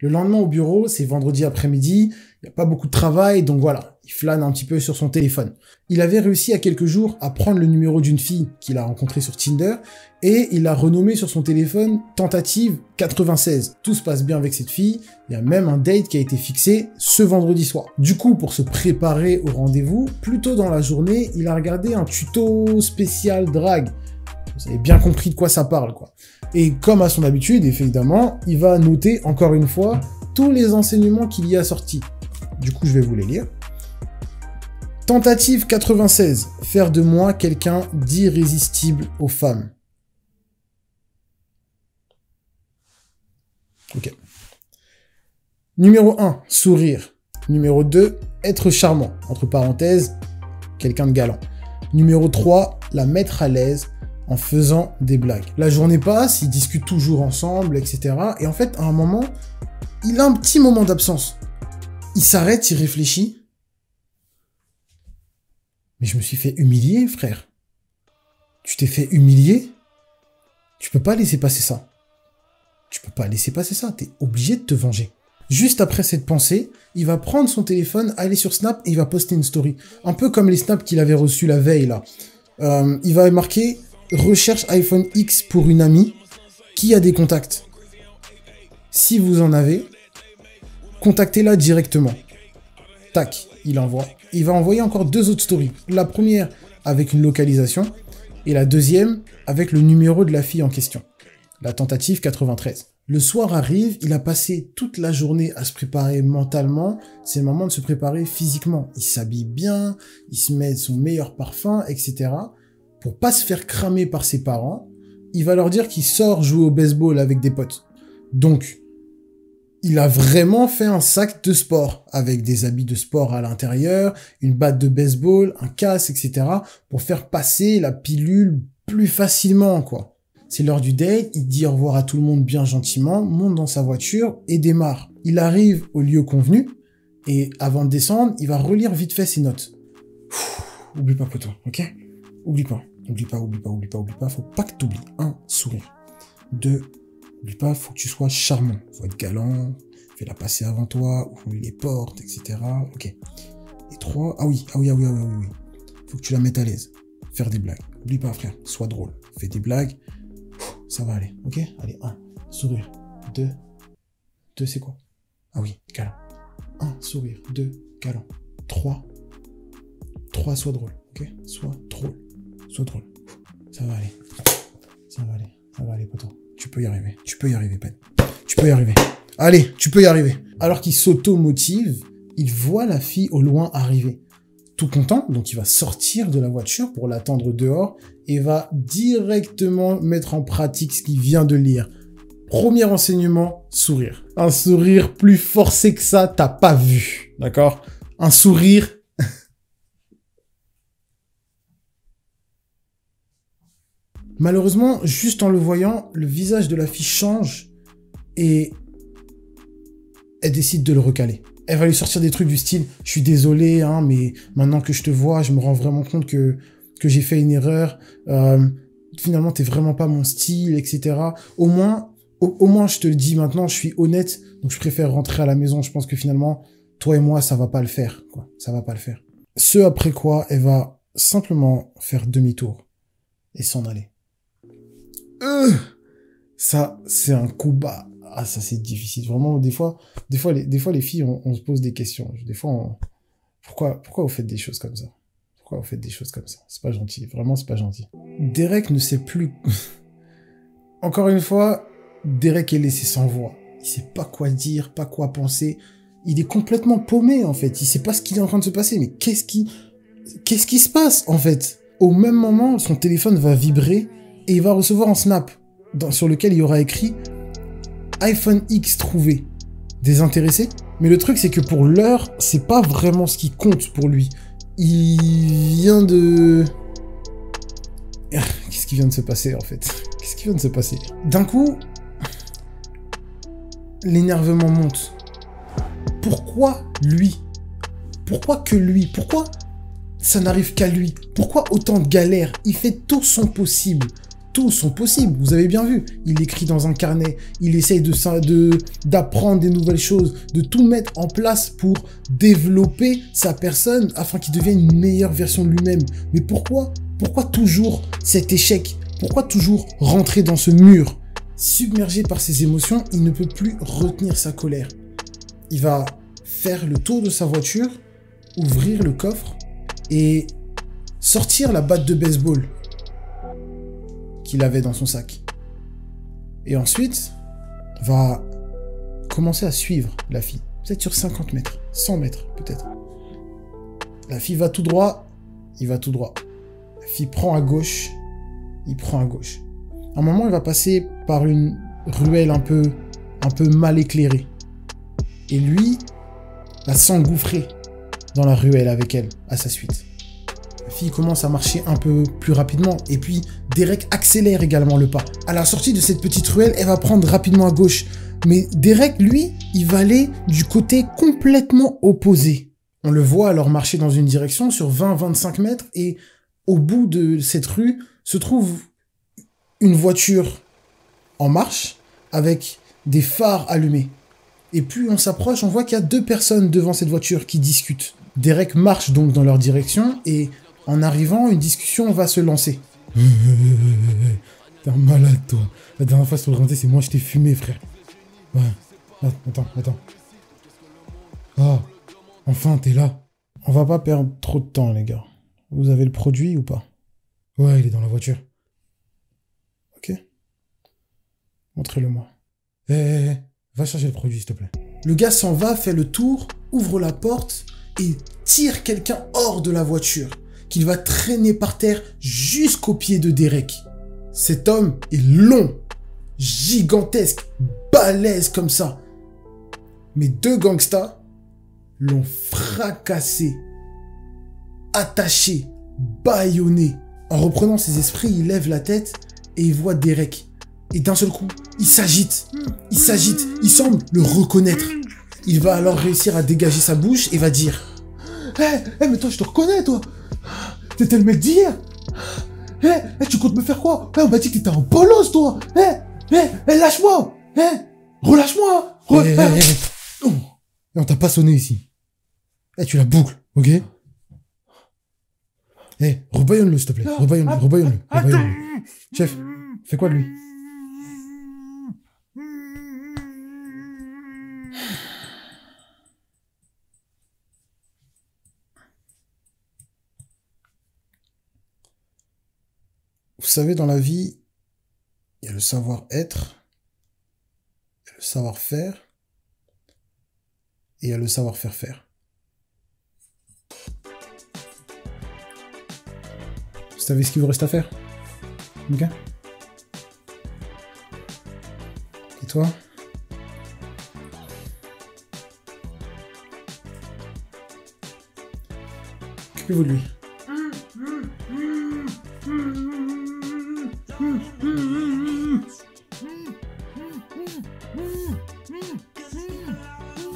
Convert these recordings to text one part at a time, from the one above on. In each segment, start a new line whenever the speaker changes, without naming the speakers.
Le lendemain au bureau, c'est vendredi après-midi, il n'y a pas beaucoup de travail, donc voilà, il flâne un petit peu sur son téléphone. Il avait réussi à quelques jours à prendre le numéro d'une fille qu'il a rencontrée sur Tinder, et il l'a renommé sur son téléphone tentative 96. Tout se passe bien avec cette fille, il y a même un date qui a été fixé ce vendredi soir. Du coup, pour se préparer au rendez-vous, plus tôt dans la journée, il a regardé un tuto spécial drague. Vous avez bien compris de quoi ça parle, quoi. Et comme à son habitude, évidemment, il va noter, encore une fois, tous les enseignements qu'il y a sortis. Du coup, je vais vous les lire. Tentative 96. Faire de moi quelqu'un d'irrésistible aux femmes. Ok. Numéro 1, sourire. Numéro 2, être charmant. Entre parenthèses, quelqu'un de galant. Numéro 3, la mettre à l'aise en faisant des blagues. La journée passe, ils discutent toujours ensemble, etc. Et en fait, à un moment, il a un petit moment d'absence. Il s'arrête, il réfléchit. Mais je me suis fait humilier, frère. Tu t'es fait humilier? Tu peux pas laisser passer ça. Tu peux pas laisser passer ça. T'es obligé de te venger. Juste après cette pensée, il va prendre son téléphone, aller sur Snap et il va poster une story. Un peu comme les snaps qu'il avait reçus la veille, là. Il va marquer « Recherche iPhone X pour une amie qui a des contacts. Si vous en avez, contactez-la directement. » Tac, il envoie. Il va envoyer encore 2 autres stories. La première avec une localisation et la deuxième avec le numéro de la fille en question. La tentative 93. Le soir arrive, il a passé toute la journée à se préparer mentalement. C'est le moment de se préparer physiquement. Il s'habille bien, il se met son meilleur parfum, etc. Pour pas se faire cramer par ses parents, il va leur dire qu'il sort jouer au baseball avec des potes. Donc, il a vraiment fait un sac de sport, avec des habits de sport à l'intérieur, une batte de baseball, un casque, etc. pour faire passer la pilule plus facilement, quoi. C'est l'heure du date, il dit au revoir à tout le monde bien gentiment, monte dans sa voiture et démarre. Il arrive au lieu convenu, et avant de descendre, il va relire vite fait ses notes. Oublie pas, poteau, ok? Oublie pas, oublie pas, oublie pas, oublie pas, oublie pas, faut pas que t'oublies. 1, sourire. 2, oublie pas, faut que tu sois charmant. Faut être galant, fais-la passer avant toi, ouvre les portes, etc. Ok. Et 3, ah oui. Faut que tu la mettes à l'aise. Faire des blagues. Oublie pas, frère, sois drôle. Fais des blagues. Ça va aller, ok? Allez, 1, sourire. 2, c'est quoi? Ah oui, câlin. 1, sourire. 2, câlin. 3, sois drôle, ok? Sois drôle. Ça va aller. Ça va aller, poteau. Tu peux y arriver, Ben. Tu peux y arriver. Allez, tu peux y arriver. Alors qu'il s'auto-motive, il voit la fille au loin arriver. Tout content, donc il va sortir de la voiture pour l'attendre dehors et va directement mettre en pratique ce qu'il vient de lire. Premier enseignement, sourire. Un sourire plus forcé que ça, t'as pas vu. D'accord? Un sourire... Malheureusement, juste en le voyant, le visage de la fille change et elle décide de le recaler. Elle va lui sortir des trucs du style « Je suis désolé, hein, mais maintenant que je te vois, je me rends vraiment compte que j'ai fait une erreur. Finalement, t'es vraiment pas mon style, etc. » Au moins, je te le dis maintenant, je suis honnête, donc je préfère rentrer à la maison. Je pense que finalement, toi et moi, ça va pas le faire, quoi. Ça va pas le faire. Ce après quoi, elle va simplement faire demi-tour et s'en aller. Ça, c'est un coup bas. Ah, ça, c'est difficile. Vraiment, des fois, les filles, on se pose des questions. Des fois, pourquoi vous faites des choses comme ça? Pourquoi vous faites des choses comme ça? C'est pas gentil. Vraiment, c'est pas gentil. Derek ne sait plus... Encore une fois, Derek est laissé sans voix. Il sait pas quoi dire, pas quoi penser. Il est complètement paumé, en fait. Il sait pas ce qui est en train de se passer. Mais qu'est-ce qui se passe, en fait? Au même moment, son téléphone va vibrer et il va recevoir un snap sur lequel il y aura écrit iPhone X trouvé. Désintéressé? Mais le truc, c'est que pour l'heure, c'est pas vraiment ce qui compte pour lui. Il vient de... Qu'est-ce qui vient de se passer, en fait? Qu'est-ce qui vient de se passer? D'un coup, l'énervement monte. Pourquoi lui? Pourquoi que lui? Pourquoi ça n'arrive qu'à lui? Pourquoi autant de galères? Il fait tout son possible. tous sont possibles, vous avez bien vu. Il écrit dans un carnet, il essaye d'apprendre des nouvelles choses, de tout mettre en place pour développer sa personne afin qu'il devienne une meilleure version de lui-même. Mais pourquoi toujours cet échec? Pourquoi toujours rentrer dans ce mur? Submergé par ses émotions, il ne peut plus retenir sa colère. Il va faire le tour de sa voiture, ouvrir le coffre et sortir la batte de baseball qu'il avait dans son sac. Et ensuite, va commencer à suivre la fille. Peut-être sur 50 mètres, 100 mètres peut-être. La fille va tout droit, il va tout droit. La fille prend à gauche, il prend à gauche. À un moment, il va passer par une ruelle un peu mal éclairée. Et lui va s'engouffrer dans la ruelle avec elle, à sa suite. La fille commence à marcher un peu plus rapidement. Et puis, Derek accélère également le pas. À la sortie de cette petite ruelle, elle va prendre rapidement à gauche. Mais Derek, lui, il va aller du côté complètement opposé. On le voit alors marcher dans une direction sur 20-25 mètres. Et au bout de cette rue se trouve une voiture en marche avec des phares allumés. Et plus on s'approche, on voit qu'il y a 2 personnes devant cette voiture qui discutent. Derek marche donc dans leur direction et en arrivant, une discussion va se lancer. T'es un malade, toi. La dernière fois sur le rentré, c'est moi, je t'ai fumé, frère. Ouais. Attends. Ah, enfin, t'es là. On va pas perdre trop de temps, les gars. Vous avez le produit ou pas? Ouais, il est dans la voiture. Ok. Montrez-le-moi. Va chercher le produit, s'il te plaît. Le gars s'en va, fait le tour, ouvre la porte et tire quelqu'un hors de la voiture, qu'il va traîner par terre jusqu'au pied de Derek. Cet homme est long, gigantesque, balèze comme ça. Mais 2 gangsters l'ont fracassé, attaché, bâillonné. En reprenant ses esprits, il lève la tête et il voit Derek. Et d'un seul coup, il s'agite, il semble le reconnaître. Il va alors réussir à dégager sa bouche et va dire « mais toi, je te reconnais, toi. T'étais le mec d'hier. Tu comptes me faire quoi? On m'a dit que t'étais un bolos, toi. Lâche-moi. Relâche-moi. On t'a pas sonné ici. Tu la boucles, ok? Rebaillonne-le, s'il te plaît. Rebaillonne-le. Chef, fais quoi de lui? Vous savez, dans la vie, il y a le savoir-être, il y a le savoir-faire, et il y a le savoir-faire faire. Vous savez ce qu'il vous reste à faire? Ok? Et toi? Occupez-vous de lui.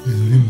Désolé,